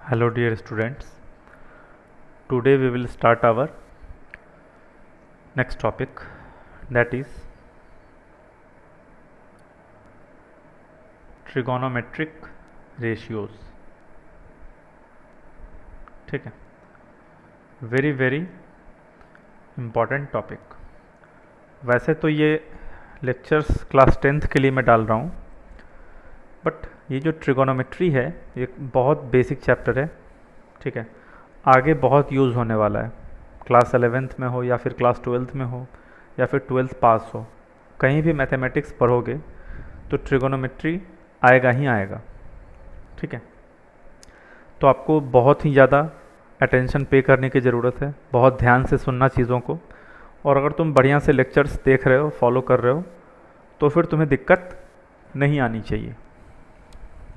Hello dear students, today we will start our next topic, that is trigonometric ratios. ठीक है, very important topic. वैसे तो ये lectures class 10th के लिए मैं डाल रहा हूँ, बट ये जो ट्रिगोनोमेट्री है ये बहुत बेसिक चैप्टर है। ठीक है, आगे बहुत यूज़ होने वाला है, क्लास 11th में हो या फिर क्लास 12th में हो या फिर 12th पास हो, कहीं भी मैथमेटिक्स पढ़ोगे तो ट्रिगोनोमेट्री आएगा ही आएगा। ठीक है, तो आपको बहुत ही ज़्यादा अटेंशन पे करने की ज़रूरत है, बहुत ध्यान से सुनना चीज़ों को, और अगर तुम बढ़िया से लेक्चर्स देख रहे हो, फॉलो कर रहे हो, तो फिर तुम्हें दिक्कत नहीं आनी चाहिए।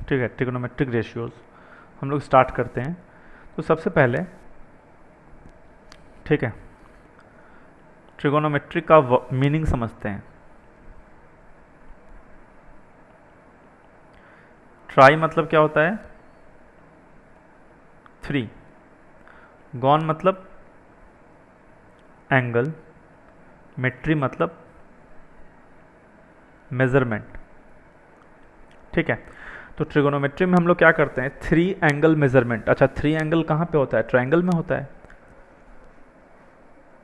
ठीक है, ट्रिगोनोमेट्रिक रेशियोज़ हम लोग स्टार्ट करते हैं। तो सबसे पहले, ठीक है, ट्रिगोनोमेट्रिक का मीनिंग समझते हैं। ट्राई मतलब क्या होता है? 3। गॉन मतलब एंगल, मेट्री मतलब मेजरमेंट। ठीक है, तो ट्रिगोनोमेट्री में हम लोग क्या करते हैं? 3 एंगल मेजरमेंट। अच्छा, 3 एंगल कहाँ पे होता है? ट्रायंगल में होता है।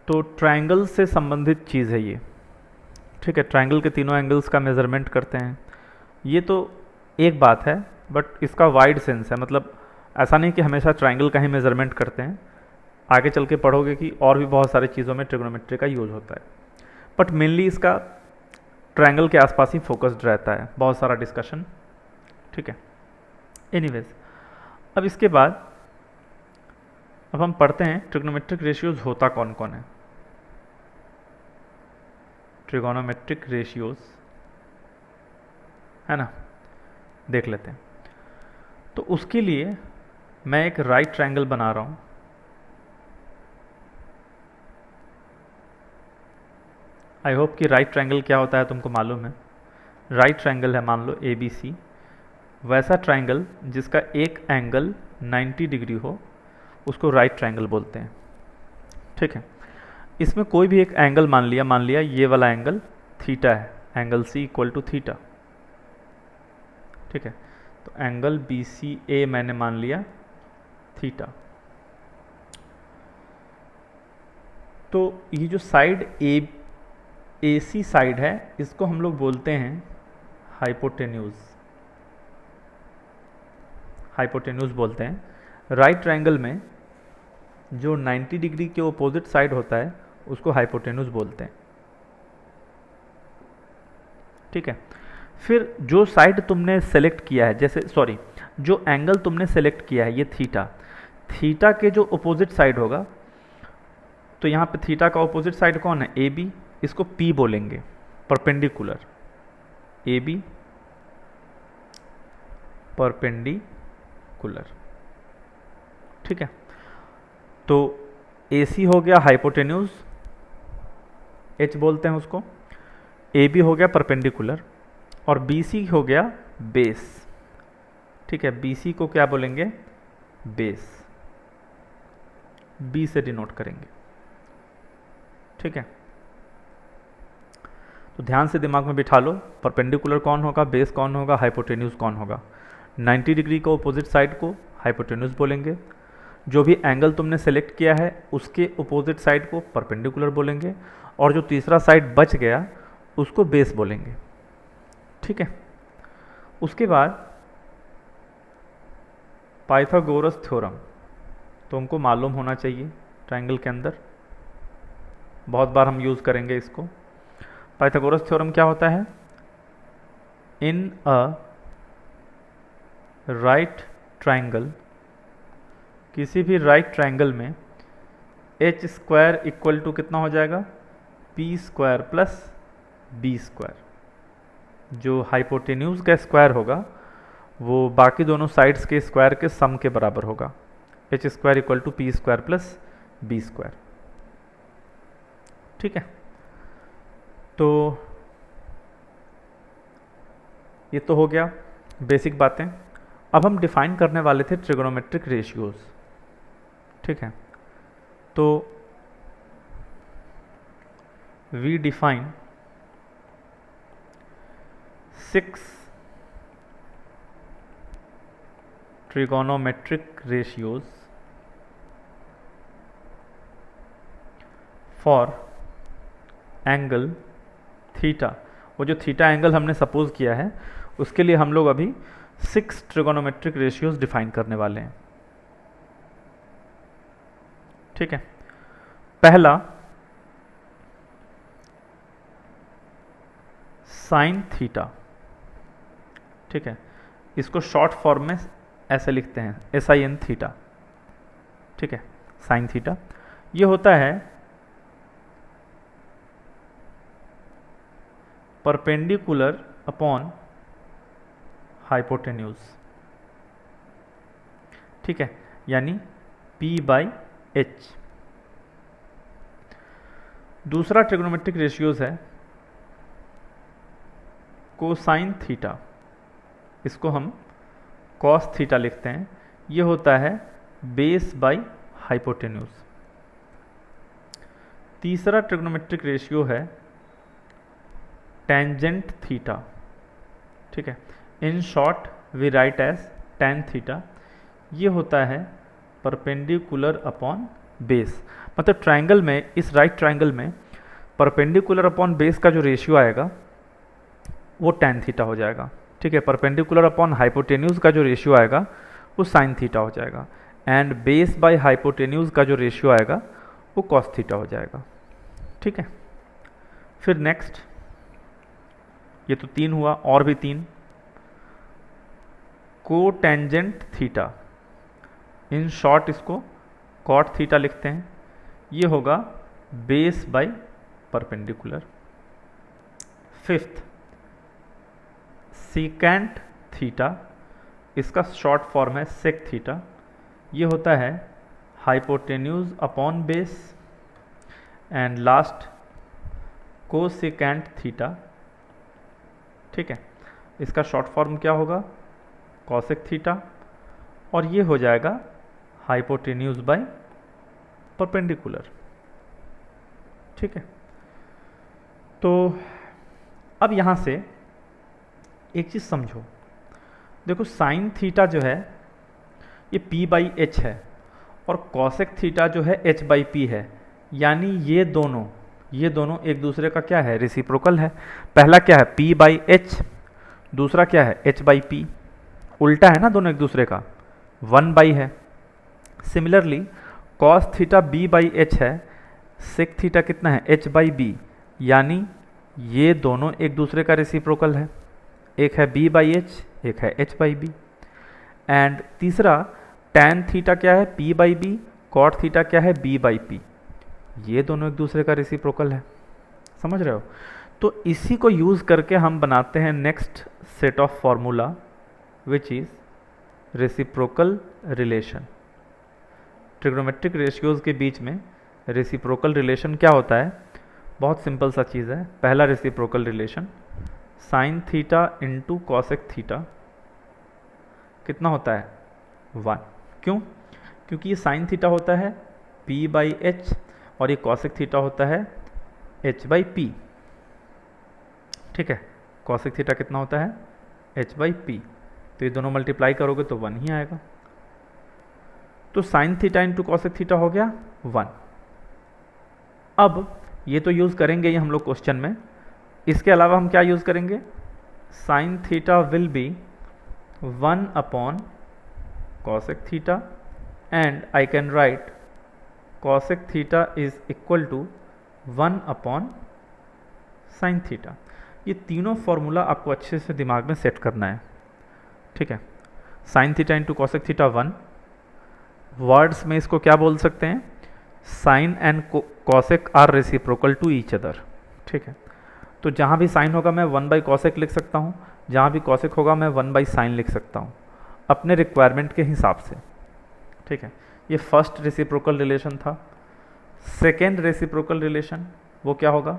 तो ट्रायंगल से संबंधित चीज़ है ये। ठीक है, ट्रायंगल के तीनों एंगल्स का मेजरमेंट करते हैं। ये तो एक बात है, बट इसका वाइड सेंस है, मतलब ऐसा नहीं कि हमेशा ट्रायंगल का ही मेजरमेंट करते हैं। आगे चल के पढ़ोगे कि और भी बहुत सारी चीज़ों में ट्रिगोनोमेट्री का यूज़ होता है, बट मेनली इसका ट्रायंगल के आसपास ही फोकस्ड रहता है, बहुत सारा डिस्कशन। ठीक है, एनीवेज, अब इसके बाद अब हम पढ़ते हैं ट्रिगोनोमेट्रिक रेशियोज होता कौन कौन है। ट्रिगोनोमेट्रिक रेशियोज है ना, देख लेते हैं। तो उसके लिए मैं एक राइट ट्रायंगल बना रहा हूँ। आई होप कि राइट ट्रायंगल क्या होता है तुमको मालूम है। राइट ट्रायंगल है, मान लो ABC, वैसा ट्रायंगल जिसका एक एंगल 90 डिग्री हो उसको राइट ट्रायंगल बोलते हैं। ठीक है, इसमें कोई भी एक एंगल मान लिया ये वाला एंगल थीटा है, angle C equal to theta. ठीक है, तो एंगल BCA मैंने मान लिया थीटा। तो ये जो साइड AC साइड है इसको हम लोग बोलते हैं हाइपोटेन्यूज। हाइपोटेन्यूज बोलते हैं। राइट ट्रायंगल में जो 90 डिग्री के अपोजिट साइड होता है उसको हाइपोटेन्यूज बोलते हैं। ठीक है, फिर जो साइड तुमने सेलेक्ट किया है, जैसे सॉरी, जो एंगल तुमने सेलेक्ट किया है ये थीटा, थीटा के जो अपोजिट साइड होगा, तो यहाँ पे थीटा का अपोजिट साइड कौन है? AB, इसको P बोलेंगे, परपेंडिकुलर। AB perpendicular. ठीक है, तो AC हो गया हाइपोटेन्यूज, H बोलते हैं उसको, AB हो गया परपेंडिकुलर, और BC हो गया बेस। ठीक है, BC को क्या बोलेंगे? बेस, B से डिनोट करेंगे। ठीक है, तो ध्यान से दिमाग में बिठा लो, परपेंडिकुलर कौन होगा, बेस कौन होगा, हाइपोटेन्यूज कौन होगा। 90 डिग्री को अपोजिट साइड को हाइपोटेन्यूज बोलेंगे, जो भी एंगल तुमने सेलेक्ट किया है उसके अपोजिट साइड को परपेंडिकुलर बोलेंगे, और जो तीसरा साइड बच गया उसको बेस बोलेंगे। ठीक है, उसके बाद पाइथागोरस थ्योरम तुमको मालूम होना चाहिए, ट्रायंगल के अंदर बहुत बार हम यूज़ करेंगे इसको। पाइथागोरस थ्योरम क्या होता है? इन अ राइट ट्रायंगल, किसी भी राइट ट्रायंगल में h स्क्वायर इक्वल टू कितना हो जाएगा? p square plus b square. जो हाइपोटेन्यूज का स्क्वायर होगा वो बाकी दोनों साइड्स के स्क्वायर के सम के बराबर होगा। h square equal to p square plus b square. ठीक है, तो ये तो हो गया बेसिक बातें। अब हम डिफाइन करने वाले थे ट्रिगोनोमेट्रिक रेशियोज, ठीक है। तो we define 6 trigonometric ratios for angle theta. वो जो थीटा एंगल हमने सपोज किया है उसके लिए हम लोग अभी 6 ट्रिगोनोमेट्रिक रेशियोज डिफाइन करने वाले हैं, ठीक है। पहला साइन थीटा, ठीक है। इसको शॉर्ट फॉर्म में ऐसे लिखते हैं sin थीटा, ठीक है। साइन थीटा ये होता है परपेंडिकुलर अपॉन हाइपोटेन्यूज, ठीक है, यानी P/h। दूसरा ट्रिग्नोमेट्रिक रेशियोज है कोसाइन थीटा, इसको हम कॉस थीटा लिखते हैं, ये होता है बेस बाय हाइपोटेन्यूज। तीसरा ट्रिग्नोमेट्रिक रेशियो है टेंजेंट थीटा, ठीक है। In short we write as tan theta, ये होता है परपेंडिकुलर अपॉन बेस। मतलब ट्रायंगल में, इस राइट ट्रायंगल में परपेंडिकुलर अपॉन बेस का जो रेशियो आएगा वो टेन थीटा हो जाएगा, ठीक है। परपेंडिकुलर अपॉन हाइपोटेन्यूज का जो रेशियो आएगा वो साइन थीटा हो जाएगा, एंड बेस बाय हाइपोटेन्यूज का जो रेशियो आएगा वो कॉस थीटा हो जाएगा, ठीक है। फिर नेक्स्ट, ये तो 3 हुआ, और भी 3। कोटेंजेंट थीटा, इन शॉर्ट इसको कॉट थीटा लिखते हैं, ये होगा base by perpendicular. Fifth secant theta, इसका शॉर्ट फॉर्म है सेक थीटा, ये होता है hypotenuse upon base. And last cosecant theta, ठीक है, इसका शॉर्ट फॉर्म क्या होगा कॉसेक थीटा, और ये हो जाएगा हाइपोटेन्यूज बाय परपेंडिकुलर, ठीक है। तो अब यहाँ से एक चीज़ समझो, देखो साइन थीटा जो है ये P/h है और कॉसेक थीटा जो है h/p है, यानी ये दोनों एक दूसरे का क्या है, रेसिप्रोकल है। पहला क्या है P/h, दूसरा क्या है h/p, उल्टा है ना दोनों एक दूसरे का, 1/ है। सिमिलरली कॉस थीटा B/h है, सेक थीटा कितना है h/b, यानी ये दोनों एक दूसरे का रेसिप्रोकल है, एक है B/h, एक है h/b। एंड तीसरा tan थीटा क्या है P/b, कॉट थीटा क्या है B/p, ये दोनों एक दूसरे का रेसिप्रोकल है, समझ रहे हो। तो इसी को यूज़ करके हम बनाते हैं next set of formula which is reciprocal relation. Trigonometric ratios के बीच में रेसिप्रोकल रिलेशन क्या होता है, बहुत सिंपल सा चीज़ है। पहला reciprocal relation sign theta into cosec theta कितना होता है 1। क्यों? क्योंकि ये साइन थीटा होता है P/h और ये कॉसेक थीटा होता है h/p, ठीक है। कॉसेक थीटा कितना होता है h/p, तो ये दोनों मल्टीप्लाई करोगे तो 1 ही आएगा। तो sign theta into cosec theta हो गया 1। अब ये तो यूज़ करेंगे ही हम लोग क्वेश्चन में, इसके अलावा हम क्या यूज़ करेंगे, sine theta will be 1 upon cosec theta, and I can write cosec theta is equal to 1 upon sine theta. ये तीनों फॉर्मूला आपको अच्छे से दिमाग में सेट करना है, ठीक है। Sine theta into cosec theta 1, words में इसको क्या बोल सकते हैं, sine and cosec are reciprocal to each other, ठीक है। तो जहाँ भी साइन होगा मैं 1/कॉसेक लिख सकता हूँ, जहाँ भी कॉसेक होगा मैं 1/साइन लिख सकता हूँ अपने रिक्वायरमेंट के हिसाब से, ठीक है। ये फर्स्ट रेसिप्रोकल रिलेशन था। सेकेंड रेसिप्रोकल रिलेशन वो क्या होगा,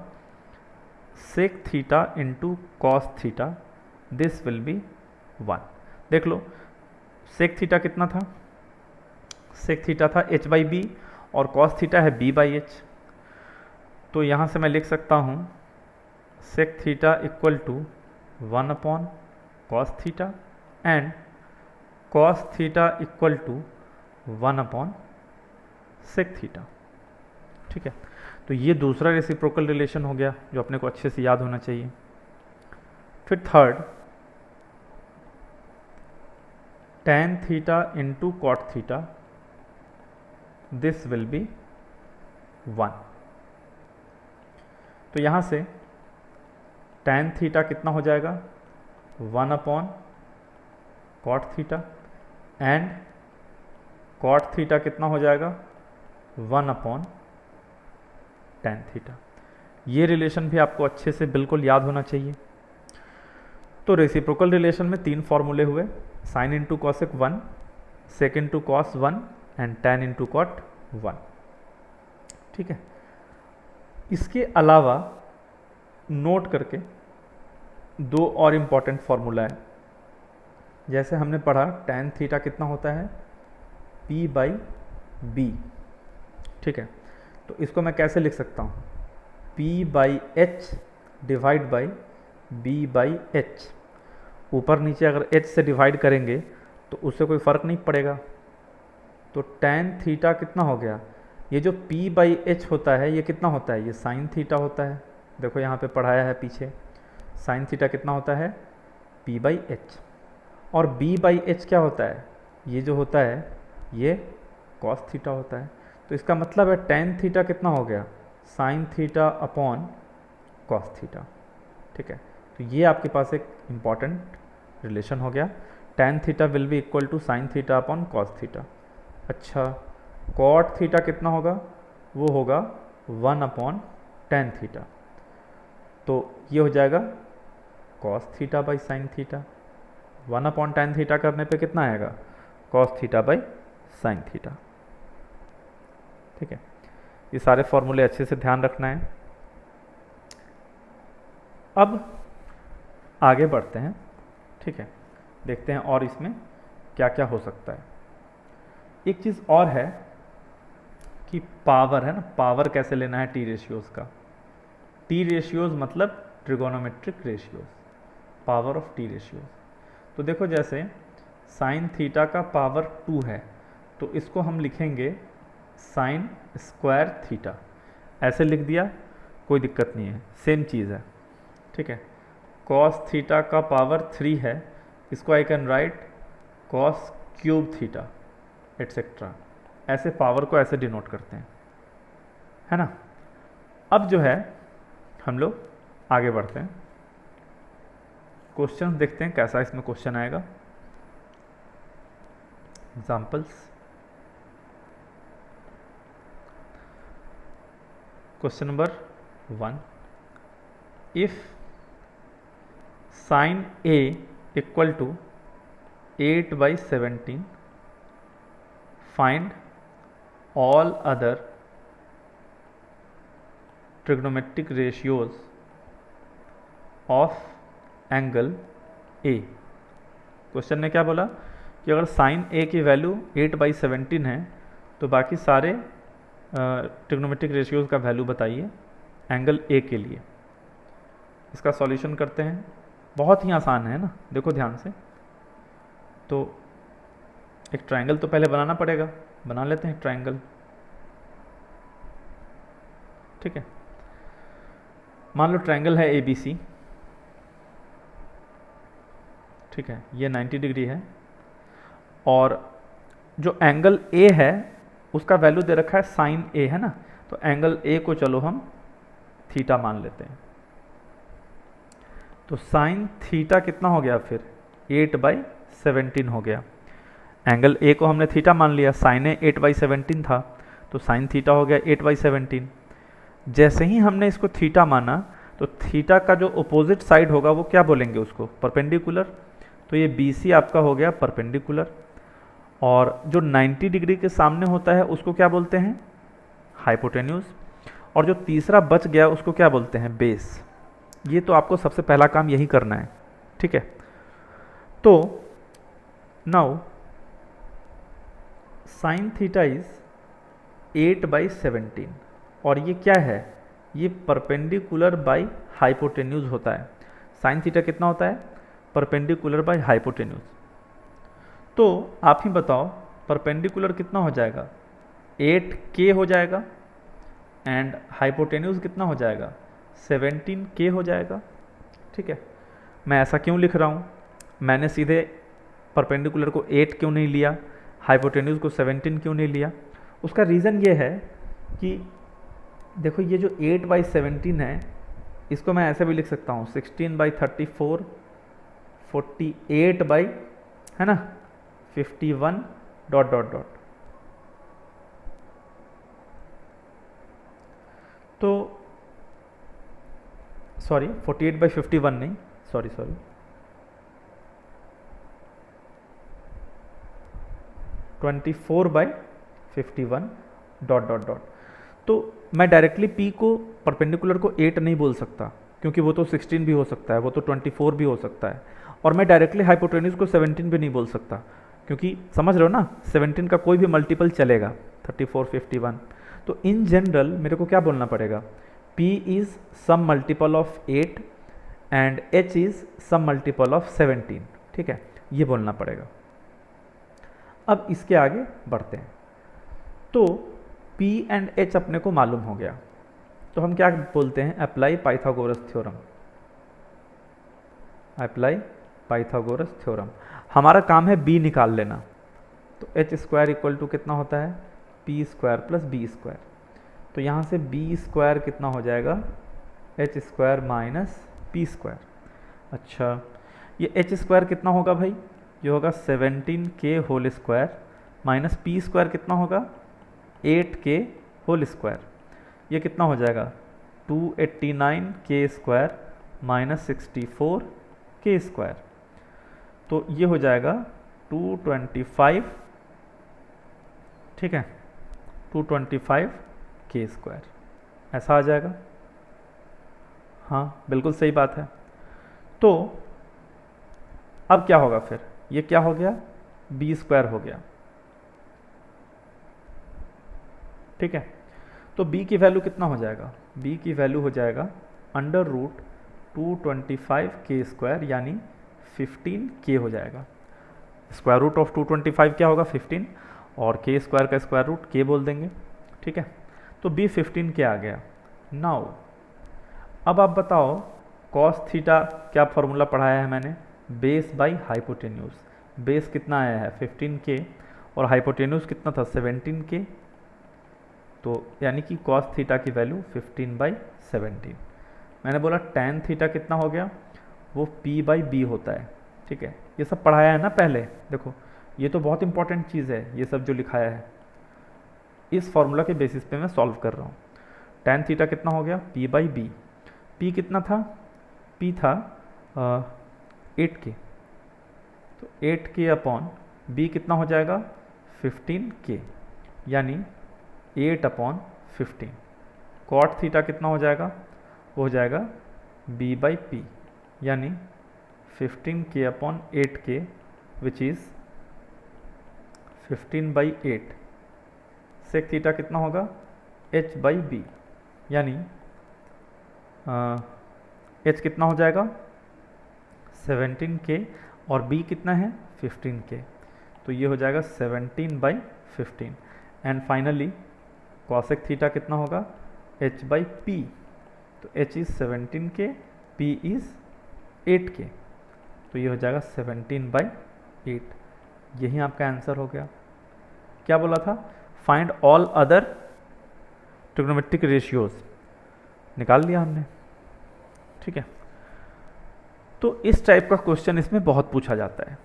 sec theta into cos theta, this will be 1। देख लो सेक थीटा कितना था, सेक थीटा था h बाई बी और कॉस थीटा है b बाई एच। तो यहाँ से मैं लिख सकता हूँ sec theta equal to 1 upon cos theta and cos theta equal to 1 upon sec theta. ठीक है, तो ये दूसरा रेसिप्रोकल रिलेशन हो गया जो अपने को अच्छे से याद होना चाहिए। फिर third, tan theta into cot theta, this will be 1। तो यहाँ से tan थीटा कितना हो जाएगा 1 upon cot theta and cot theta कितना हो जाएगा 1 अपॉन tan थीटा। ये रिलेशन भी आपको अच्छे से बिल्कुल याद होना चाहिए। तो रेसिप्रोकल रिलेशन में 3 फॉर्मूले हुए, sine into cosec 1, sec into cos 1 and tan into cot 1। ठीक है, इसके अलावा नोट करके 2 और इम्पॉर्टेंट फॉर्मूला है। जैसे हमने पढ़ा tan थीटा कितना होता है p बाई बी। ठीक है, तो इसको मैं कैसे लिख सकता हूँ, p by H divide by b by H. ऊपर नीचे अगर h से डिवाइड करेंगे तो उससे कोई फ़र्क नहीं पड़ेगा। तो tan थीटा कितना हो गया, ये जो p बाई एच होता है ये कितना होता है, ये साइन थीटा होता है। देखो यहाँ पे पढ़ाया है पीछे, साइन थीटा कितना होता है p बाई एच। और b बाई एच क्या होता है, ये जो होता है ये कॉस थीटा होता है। तो इसका मतलब है tan थीटा कितना हो गया sign theta upon cos theta. ठीक है, तो ये आपके पास एक इम्पॉर्टेंट रिलेशन हो गया, tan theta will be equal to sine theta upon cos theta. अच्छा, कॉट थीटा कितना होगा, वो होगा 1 अपॉन tan थीटा। तो ये हो जाएगा cos theta by sine theta. 1 upon tan theta करने पे कितना आएगा, cos theta by sine theta. ठीक है, ये सारे फॉर्मूले अच्छे से ध्यान रखना है। अब आगे बढ़ते हैं। ठीक है, देखते हैं और इसमें क्या क्या हो सकता है। एक चीज़ और है कि पावर है ना, पावर कैसे लेना है टी रेशियोज़ का। टी रेशियोज़ मतलब trigonometric ratios, power of T ratios. तो देखो जैसे साइन थीटा का पावर 2 है तो इसको हम लिखेंगे साइन स्क्वायर थीटा। ऐसे लिख दिया, कोई दिक्कत नहीं है, सेम चीज़ है। ठीक है, कॉस थीटा का पावर 3 है, इसको आई can right cos cube theta etcetera. ऐसे पावर को ऐसे डिनोट करते हैं, है ना। अब जो है हम लोग आगे बढ़ते हैं, क्वेश्चन देखते हैं कैसा इसमें क्वेश्चन आएगा। Examples, question number 1, if sine a equal to 8/17 find all other trigonometric ratios of angle a। Question ने क्या बोला कि अगर साइन a की वैल्यू 8/17 है तो बाकी सारे ट्रिग्नोमेट्रिक रेशियोज का वैल्यू बताइए एंगल a के लिए। इसका सॉल्यूशन करते हैं, बहुत ही आसान है ना, देखो ध्यान से। तो एक ट्रायंगल तो पहले बनाना पड़ेगा, बना लेते हैं ट्रायंगल। ठीक है, मान लो ट्रायंगल है ABC। ठीक है, ये 90 डिग्री है और जो एंगल A है उसका वैल्यू दे रखा है साइन A, है ना। तो एंगल A को चलो हम थीटा मान लेते हैं। तो साइन थीटा कितना हो गया फिर 8/17 हो गया। एंगल A को हमने थीटा मान लिया, साइन A 8/17 था तो साइन थीटा हो गया 8/17। जैसे ही हमने इसको थीटा माना तो थीटा का जो अपोजिट साइड होगा वो क्या बोलेंगे उसको, परपेंडिकुलर। तो ये BC आपका हो गया परपेंडिकुलर, और जो 90 डिग्री के सामने होता है उसको क्या बोलते हैं, हाइपोटेन्यूज। और जो तीसरा बच गया उसको क्या बोलते हैं, बेस। ये तो आपको सबसे पहला काम यही करना है। ठीक है, तो नाउ साइन थीटा इज 8/17 और ये क्या है, ये परपेंडिकुलर बाई हाइपोटेन्यूज होता है। साइन थीटा कितना होता है, परपेंडिकुलर बाई हाइपोटेन्यूज। तो आप ही बताओ परपेंडिकुलर कितना हो जाएगा, 8k हो जाएगा, एंड हाइपोटेन्यूज कितना हो जाएगा, 17k हो जाएगा। ठीक है, मैं ऐसा क्यों लिख रहा हूँ, मैंने सीधे परपेंडिकुलर को 8 क्यों नहीं लिया, हाइपोटेन्यूज को 17 क्यों नहीं लिया? उसका रीज़न ये है कि देखो ये जो 8/17 है, इसको मैं ऐसे भी लिख सकता हूँ 16/34, 48 बाई, है ना, 51 डॉट डॉट डॉट। तो सॉरी 48/51 नहीं, सॉरी 24/51 डॉट डॉट डॉट। तो मैं डायरेक्टली p को परपेंडिकुलर को 8 नहीं बोल सकता, क्योंकि वो तो 16 भी हो सकता है, वो तो 24 भी हो सकता है, और मैं डायरेक्टली हाइपोटेन्यूज को 17 भी नहीं बोल सकता, क्योंकि समझ रहे हो ना, 17 का कोई भी मल्टीपल चलेगा, 34, 51। तो इन जनरल मेरे को क्या बोलना पड़ेगा, p is some multiple of 8 and h is some multiple of 17। ठीक है, ये बोलना पड़ेगा। अब इसके आगे बढ़ते हैं। तो p एंड h अपने को मालूम हो गया, तो हम क्या बोलते हैं, apply Pythagoras theorem. Apply Pythagoras theorem. हमारा काम है b निकाल लेना। तो h स्क्वायर इक्वल टू कितना होता है, p square plus b square. तो यहाँ से b स्क्वायर कितना हो जाएगा, h square minus p square. अच्छा, ये h स्क्वायर कितना होगा भाई, ये होगा 17k whole square minus p square कितना होगा, 8k होल स्क्वायर। ये कितना हो जाएगा, 289k square minus 64k square. तो ये हो जाएगा 225, ठीक है, 225k स्क्वायर, ऐसा आ जाएगा। हाँ बिल्कुल सही बात है। तो अब क्या होगा फिर, ये क्या हो गया, b स्क्वायर हो गया। ठीक है, तो b की वैल्यू कितना हो जाएगा, b की वैल्यू हो जाएगा अंडर रूट 225k स्क्वायर, यानी 15k हो जाएगा। स्क्वायर रूट ऑफ 225 क्या होगा, 15, और k स्क्वायर का स्क्वायर रूट k बोल देंगे। ठीक है, तो b 15k आ गया। नाउ अब आप बताओ कॉस थीटा क्या फॉर्मूला पढ़ाया है मैंने, बेस बाई हाइपोटेन्यूज। बेस कितना आया है 15k और हाइपोटेन्यूज कितना था 17k, तो यानी कि कॉस थीटा की वैल्यू 15/17। मैंने बोला टैन थीटा कितना हो गया, वो p/b होता है। ठीक है, ये सब पढ़ाया है ना पहले, देखो ये तो बहुत इंपॉर्टेंट चीज़ है, ये सब जो लिखाया है इस फॉर्मूला के बेसिस पे मैं सॉल्व कर रहा हूँ। टैन थीटा कितना हो गया, p/b। p कितना था, p था 8k, तो 8k अपॉन b कितना हो जाएगा 15k, यानी 8/15। कॉट थीटा कितना हो जाएगा, वो हो जाएगा b/p, यानी 15k upon 8k which is 15/8। Sec theta कितना होगा h/b, यानी h कितना हो जाएगा 17k और b कितना है 15k, तो ये हो जाएगा 17/15। एंड फाइनली कॉसेक थीटा कितना होगा h/p, तो h is 17k, p is 8k, तो ये हो जाएगा 17/8। यही आपका आंसर हो गया। क्या बोला था, find all other trigonometric ratios, निकाल लिया हमने। ठीक है, तो इस टाइप का क्वेश्चन इसमें बहुत पूछा जाता है।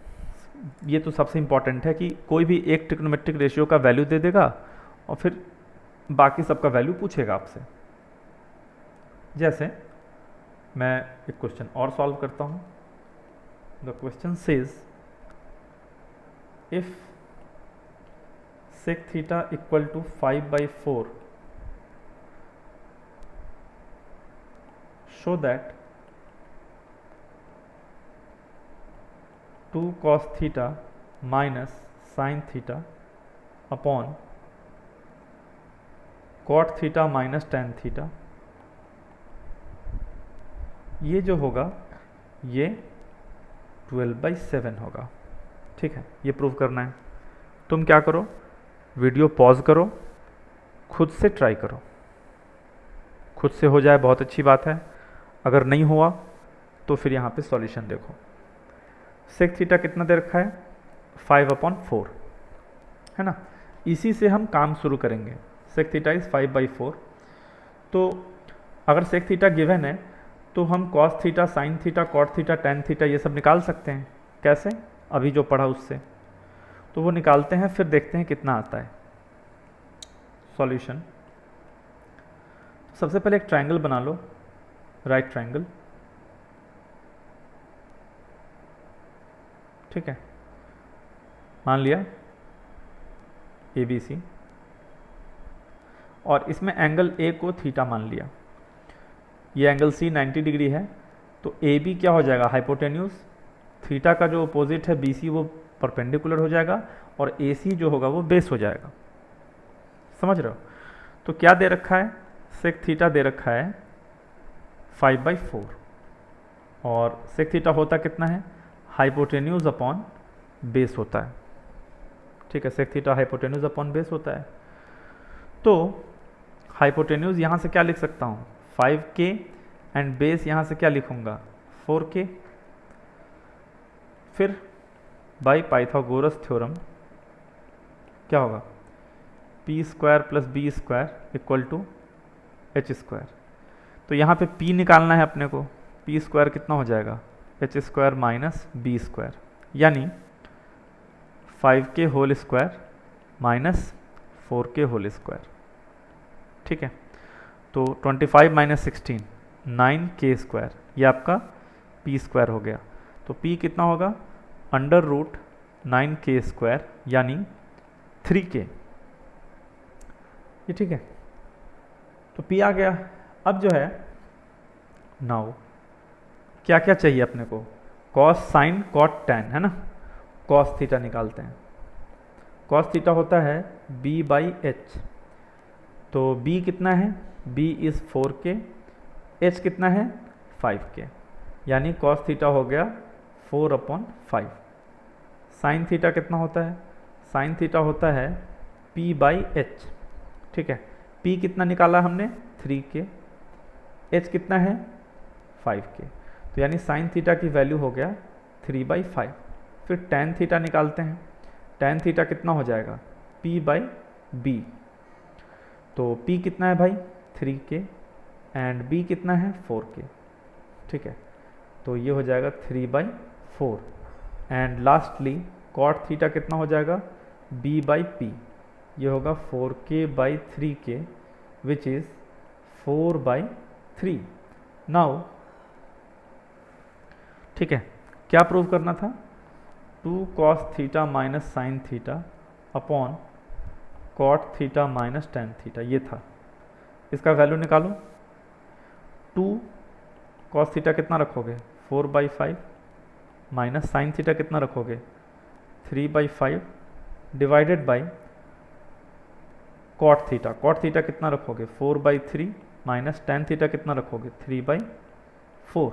ये तो सबसे इंपॉर्टेंट है कि कोई भी एक ट्रिग्नोमेट्रिक रेशियो का वैल्यू दे देगा और फिर बाकी सबका वैल्यू पूछेगा आपसे। जैसे मैं एक क्वेश्चन और सॉल्व करता हूँ। The question says if sec theta equal to 5/4 show that 2 cos theta minus sin theta upon cot theta minus tan theta, ये जो होगा ये 12/7 होगा। ठीक है, ये प्रूव करना है। तुम क्या करो, वीडियो पॉज करो, खुद से ट्राई करो। खुद से हो जाए बहुत अच्छी बात है, अगर नहीं हुआ तो फिर यहाँ पे सॉल्यूशन देखो। सेक थीटा कितना दे रखा है, 5/4 है ना। इसी से हम काम शुरू करेंगे। Sec theta is 5/4। तो अगर सेक थीटा गिवन है तो हम cos theta, sine theta, cot theta, tan theta ये सब निकाल सकते हैं। कैसे, अभी जो पढ़ा उससे। तो वो निकालते हैं, फिर देखते हैं कितना आता है। सॉल्यूशन, सबसे पहले एक ट्रायंगल बना लो, राइट ट्रायंगल। ठीक है, मान लिया ABC, और इसमें एंगल A को थीटा मान लिया। ये एंगल C 90 डिग्री है, तो AB क्या हो जाएगा, हाइपोटेन्यूज। थीटा का जो अपोजिट है BC वो परपेंडिकुलर हो जाएगा, और AC जो होगा वो बेस हो जाएगा। समझ रहे हो। तो क्या दे रखा है, सेक थीटा दे रखा है 5/4, और सेक थीटा होता कितना है, हाइपोटेन्यूज अपॉन बेस होता है। ठीक है, sec theta hypotenuse upon base होता है। तो हाइपोटेन्यूज यहाँ से क्या लिख सकता हूँ, 5K, एंड बेस यहाँ से क्या लिखूँगा, 4K। फिर बाई पाइथागोरस थ्योरम क्या होगा, p² + b² equal to h²। तो यहाँ पे p निकालना है अपने को, p² कितना हो जाएगा, h² माइनस b², यानी 5K whole square minus 4K whole square. ठीक है, तो 25 माइनस 16 9K², ये आपका p² हो गया। तो p कितना होगा, √9K², यानी 3K। ये ठीक है, तो p आ गया। अब जो है नाउ क्या क्या चाहिए अपने को, कॉस, साइन, कॉट, टेन, है ना। कॉस थीटा निकालते हैं। कॉस थीटा होता है b/h। तो b कितना है, b इज़ 4K, h कितना है 5K, यानी कॉस थीटा हो गया 4/5। साइन थीटा कितना होता है, साइन थीटा होता है p/h। ठीक है, p कितना निकाला हमने 3K, h कितना है 5K, तो यानी साइन थीटा की वैल्यू हो गया 3/5। फिर टेन थीटा निकालते हैं। टेन थीटा कितना हो जाएगा, p/b। तो p कितना है भाई 3K, एंड b कितना है 4K। ठीक है, तो ये हो जाएगा 3/4। एंड लास्टली कॉट थीटा कितना हो जाएगा, b/p, ये होगा 4K/3K, विच इज़ 4/3। नाउ ठीक है, क्या प्रूव करना था, 2 cos theta minus sine theta upon cot theta minus tan theta, ये था। इसका वैल्यू निकालो। 2 cos थीटा कितना रखोगे 4/5, माइनस साइन थीटा कितना रखोगे 3/5, divided by cot theta. Cot theta कितना रखोगे 4/3, माइनस टेन थीटा कितना रखोगे 3/4।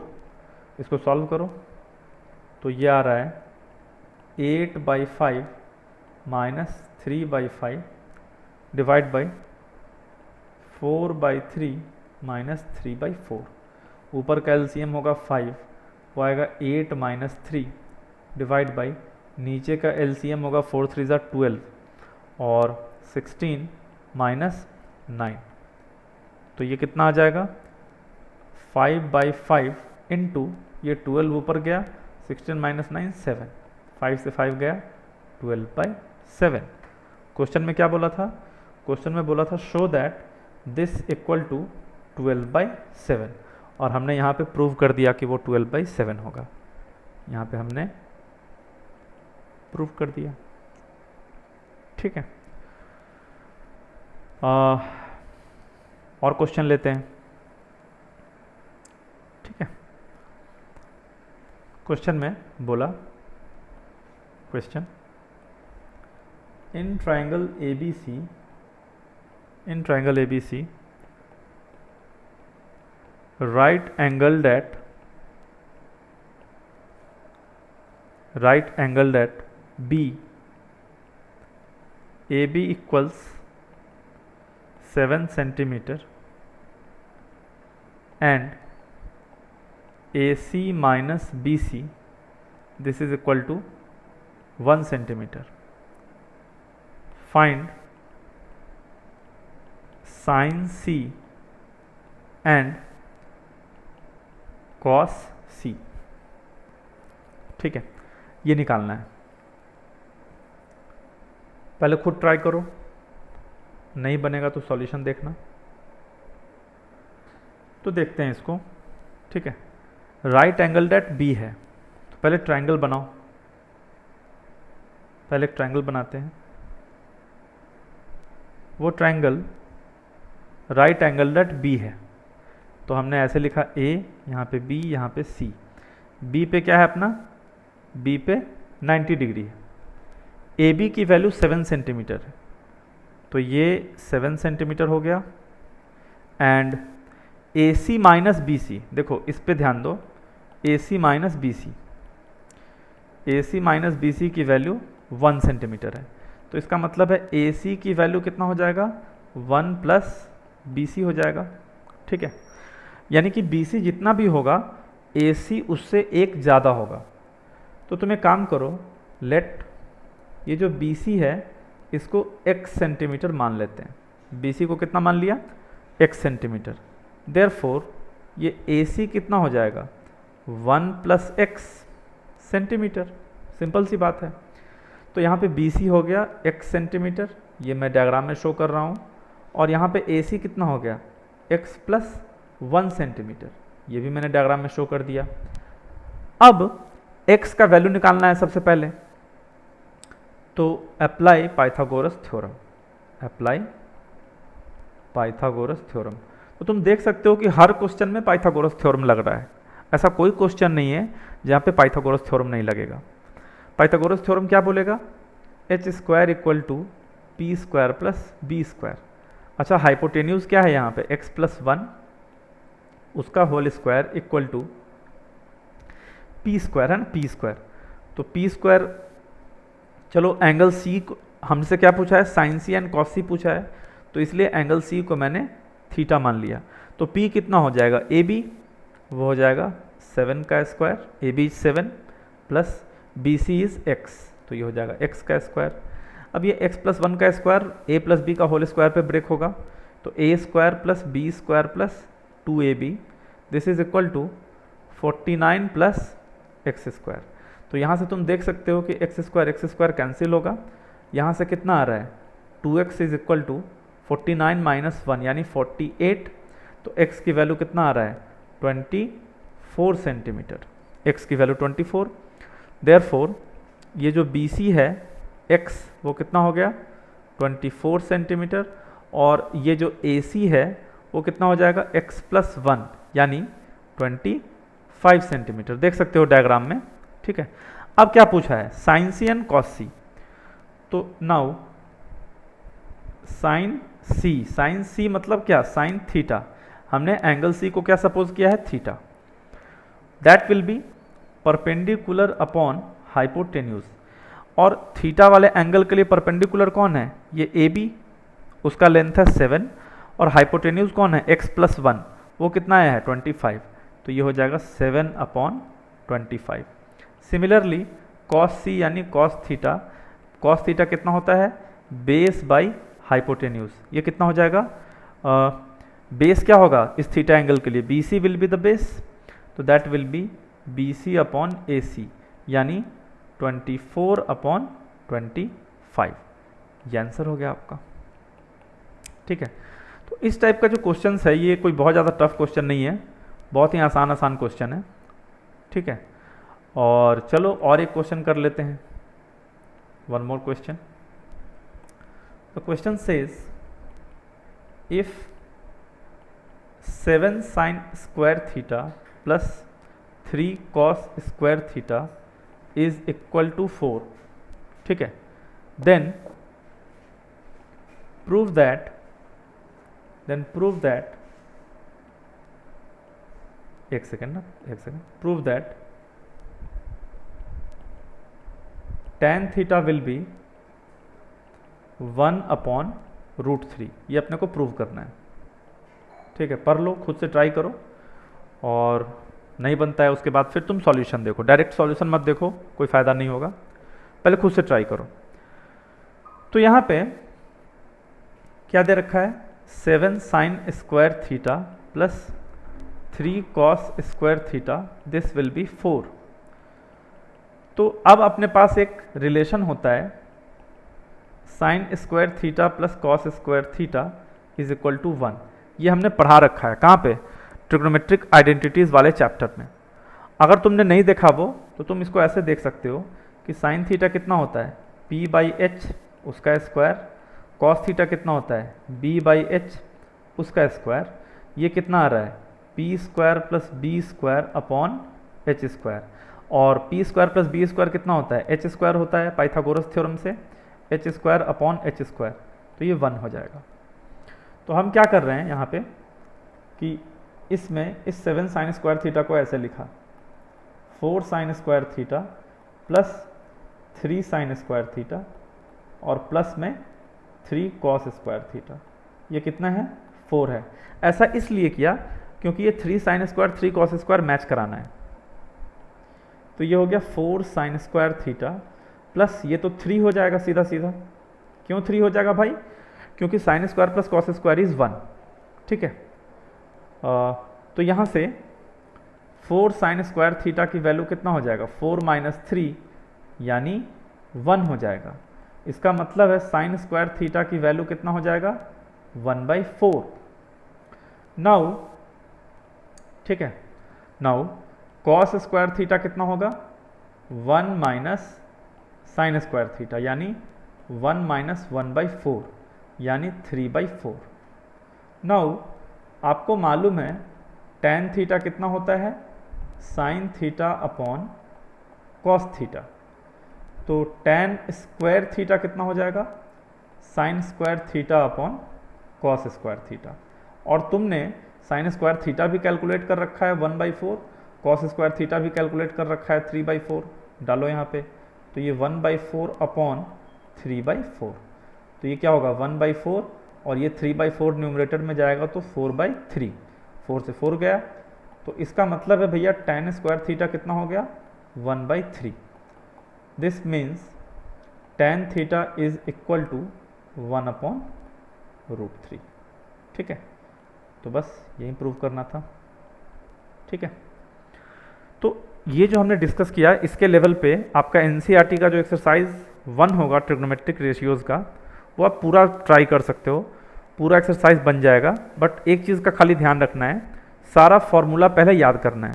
इसको सॉल्व करो तो ये आ रहा है 8/5 माइनस 3/5 डिवाइड बाई 4/3 माइनस 3/4। ऊपर का एलसीएम होगा 5, वो आएगा 8 माइनस 3 डिवाइड बाई, नीचे का एलसीएम होगा 4 3 ज़ा 12 और 16 माइनस 9। तो ये कितना आ जाएगा 5/5 इंटू, ये 12 ऊपर गया, 16 माइनस 9 7, 5 से 5 गया 12/7। क्वेश्चन में क्या बोला था, क्वेश्चन में बोला था show that this equal to 12/7, और हमने यहाँ पे प्रूव कर दिया कि वो 12/7 होगा। यहाँ पे हमने प्रूव कर दिया। ठीक है, और क्वेश्चन लेते हैं। ठीक है, क्वेश्चन में बोला, question in triangle ABC, right angled at B, AB equals 7 centimeter and AC minus BC, this is equal to 1 centimeter. Find sin C and cos C. ठीक है, ये निकालना है। पहले खुद ट्राई करो, नहीं बनेगा तो सॉल्यूशन देखना। तो देखते हैं इसको। ठीक है, राइट एंगल एट बी है, तो पहले ट्रायंगल बनाओ। पहले एक ट्रायंगल बनाते हैं। वो triangle right angle at B है, तो हमने ऐसे लिखा ए, यहाँ पे बी, यहाँ पे सी। बी पे क्या है अपना, बी पे 90 डिग्री है। ए बी की वैल्यू 7 सेंटीमीटर है, तो ये 7 सेंटीमीटर हो गया। And A C minus B C, देखो इस पे ध्यान दो, A C minus B C, A C minus B C की वैल्यू 1 सेंटीमीटर है। तो इसका मतलब है ए सी की वैल्यू कितना हो जाएगा, 1 प्लस बी सी हो जाएगा। ठीक है, यानी कि बी सी जितना भी होगा ए सी उससे एक ज़्यादा होगा। तो तुम एक काम करो, लेट ये जो बी सी है इसको x सेंटीमीटर मान लेते हैं। बी सी को कितना मान लिया, x सेंटीमीटर। देयरफॉर ये ए सी कितना हो जाएगा, 1 प्लस x सेंटीमीटर। सिंपल सी बात है। तो यहाँ पे बी सी हो गया x सेंटीमीटर, ये मैं डायग्राम में शो कर रहा हूँ। और यहाँ पे ए सी कितना हो गया, x प्लस 1 सेंटीमीटर, ये भी मैंने डायग्राम में शो कर दिया। अब x का वैल्यू निकालना है सबसे पहले, तो apply Pythagoras theorem, apply Pythagoras theorem. तो तुम देख सकते हो कि हर क्वेश्चन में पाइथागोरस थ्योरम लग रहा है। ऐसा कोई क्वेश्चन नहीं है जहाँ पे पाइथागोरस थ्योरम नहीं लगेगा। पाइथागोरस थ्योरम क्या बोलेगा, H square equal to P square plus B square. अच्छा, हाइपोटेन्यूज क्या है यहाँ पे, x प्लस 1 उसका whole square equal to P square है ना, पी स्क्वायर। तो पी स्क्वायर, चलो एंगल सी को हमसे क्या पूछा है, sine C and cos C पूछा है, तो इसलिए एंगल सी को मैंने थीटा मान लिया। तो पी कितना हो जाएगा, ए बी, वो हो जाएगा 7 का square, A B 7 plus B C is X, तो ये हो जाएगा एक्स का स्क्वायर। अब ये x प्लस 1 का स्क्वायर ए प्लस बी का होल स्क्वायर पे ब्रेक होगा, तो A square plus B square plus 2ab, this is equal to 49 plus x square. तो यहाँ से तुम देख सकते हो कि एक्स स्क्वायर कैंसिल होगा। यहाँ से कितना आ रहा है, 2x is equal to 49 minus 1 यानी 48। तो x की वैल्यू कितना आ रहा है, 24 सेंटीमीटर, x की वैल्यू 24। देयरफॉर ये जो BC है x वो कितना हो गया, 24 सेंटीमीटर, और ये जो AC है वो कितना हो जाएगा, x प्लस 1 यानी 25 सेंटीमीटर। देख सकते हो डायग्राम में। ठीक है, अब क्या पूछा है, साइन सी एंड कॉस सी। तो नाउ साइन सी मतलब क्या, साइन थीटा। हमने एंगल सी को क्या सपोज किया है, theta. That will B perpendicular upon hypotenuse. और थीटा वाले एंगल के लिए परपेंडिकुलर कौन है, ये ए बी, उसका लेंथ है 7, और हाइपोटेन्यूज कौन है, x प्लस 1, वो कितना आया है 25। तो ये हो जाएगा 7 अपॉन 25। सिमिलरली कॉस सी यानी कॉस थीटा कितना होता है, बेस बाई हाइपोटेन्यूज। ये कितना हो जाएगा, बेस क्या होगा इस थीटा एंगल के लिए, B C will be the base, तो that will be B C upon A C यानी 24 अपॉन 25। ये आंसर हो गया आपका। ठीक है, तो इस टाइप का जो क्वेश्चन है ये कोई बहुत ज़्यादा टफ क्वेश्चन नहीं है, बहुत ही आसान क्वेश्चन है। ठीक है, और चलो और एक क्वेश्चन कर लेते हैं, one more question. The question says if 7 sine square theta plus 3 cos square theta is equal to 4, ठीक है, देन prove that एक second prove that tan theta will be 1/√3। ये अपने को प्रूव करना है, ठीक है। पढ़ लो, खुद से ट्राई करो, और नहीं बनता है उसके बाद फिर तुम सॉल्यूशन देखो। डायरेक्ट सॉल्यूशन मत देखो, कोई फ़ायदा नहीं होगा, पहले खुद से ट्राई करो। तो यहाँ पे क्या दे रखा है, 7 sin square theta plus 3 cos square theta, this will B 4। तो अब अपने पास एक रिलेशन होता है sin square theta plus cos square theta is equal to 1। ये हमने पढ़ा रखा है, कहाँ पे, ट्रिग्नोमेट्रिक आइडेंटिटीज़ वाले चैप्टर में। अगर तुमने नहीं देखा वो, तो तुम इसको ऐसे देख सकते हो कि sin थीटा कितना होता है, p/h उसका स्क्वायर, cos थीटा कितना होता है, b/h उसका स्क्वायर। ये कितना आ रहा है, p square plus b square upon h square. और p square plus b square कितना होता है, h स्क्वायर होता है पाइथागोरस थ्योरम से, h square upon h square, तो ये 1 हो जाएगा। तो हम क्या कर रहे हैं यहाँ पे कि इसमें इस 7 sin स्क्वायर थीटा को ऐसे लिखा, 4 sin square theta plus 3 sin square theta और प्लस में 3 cos स्क्वायर थीटा। ये कितना है, 4 है। ऐसा इसलिए किया क्योंकि ये 3 sin square 3 cos square match कराना है। तो ये हो गया 4 sin स्क्वायर थीटा प्लस ये तो 3 हो जाएगा सीधा सीधा। क्यों 3 हो जाएगा भाई, क्योंकि sin square plus cos square is 1, ठीक है। तो यहाँ से 4 sin स्क्वायर थीटा की वैल्यू कितना हो जाएगा, 4 माइनस 3 यानी 1 हो जाएगा। इसका मतलब है sin स्क्वायर थीटा की वैल्यू कितना हो जाएगा, 1/4। नाउ, ठीक है, नाउ cos स्क्वायर थीटा कितना होगा, 1 माइनस sin स्क्वायर थीटा यानी 1 माइनस 1/4 यानी 3/4। नाउ आपको मालूम है tan थीटा कितना होता है, sin theta upon cos theta. तो tan स्क्वायर थीटा कितना हो जाएगा, sin square theta upon cos square theta. और तुमने sin स्क्वायर थीटा भी कैलकुलेट कर रखा है 1/4, cos स्क्वायर थीटा भी कैलकुलेट कर रखा है 3/4। डालो यहाँ पे, तो ये 1/4 अपॉन 3/4। तो ये क्या होगा, 1/4 और ये 3/4 न्यूमरेटर में जाएगा तो 4/3, 4 से 4 गया। तो इसका मतलब है भैया tan स्क्वायर थीटा कितना हो गया, 1/3। This means tan theta is equal to 1/√3, ठीक है। तो बस यही प्रूव करना था, ठीक है। तो ये जो हमने डिस्कस किया, इसके लेवल पे आपका एनसीईआरटी का जो एक्सरसाइज 1 होगा ट्रिग्नोमेट्रिक रेशियोज़ का, वो आप पूरा ट्राई कर सकते हो, पूरा एक्सरसाइज बन जाएगा। बट एक चीज़ का खाली ध्यान रखना है, सारा फॉर्मूला पहले याद करना है।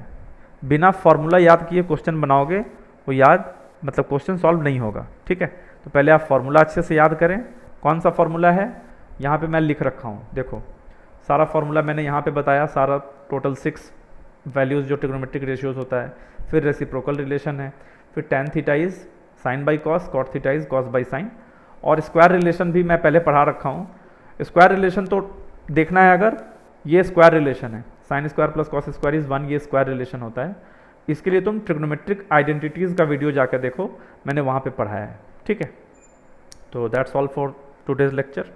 बिना फॉर्मूला याद किए क्वेश्चन बनाओगे, वो याद मतलब क्वेश्चन सॉल्व नहीं होगा, ठीक है। तो पहले आप फॉर्मूला अच्छे से याद करें। कौन सा फॉर्मूला है, यहाँ पे मैं लिख रखा हूँ, देखो सारा फॉर्मूला मैंने यहाँ पे बताया, सारा टोटल 6 वैल्यूज़ जो ट्रिग्नोमेट्रिक रेशियोज होता है। फिर रेसिप्रोकल रिलेशन है, फिर tan theta is sine by cos, cot theta is cos by sine, और स्क्वायर रिलेशन भी मैं पहले पढ़ा रखा हूँ। स्क्वायर रिलेशन तो देखना है, अगर ये स्क्वायर रिलेशन है, sine square plus cos square is 1, ये स्क्वायर रिलेशन होता है। इसके लिए तुम ट्रिग्नोमेट्रिक आइडेंटिटीज़ का वीडियो जाकर देखो, मैंने वहाँ पे पढ़ाया है, ठीक है। तो that's all for today's lecture.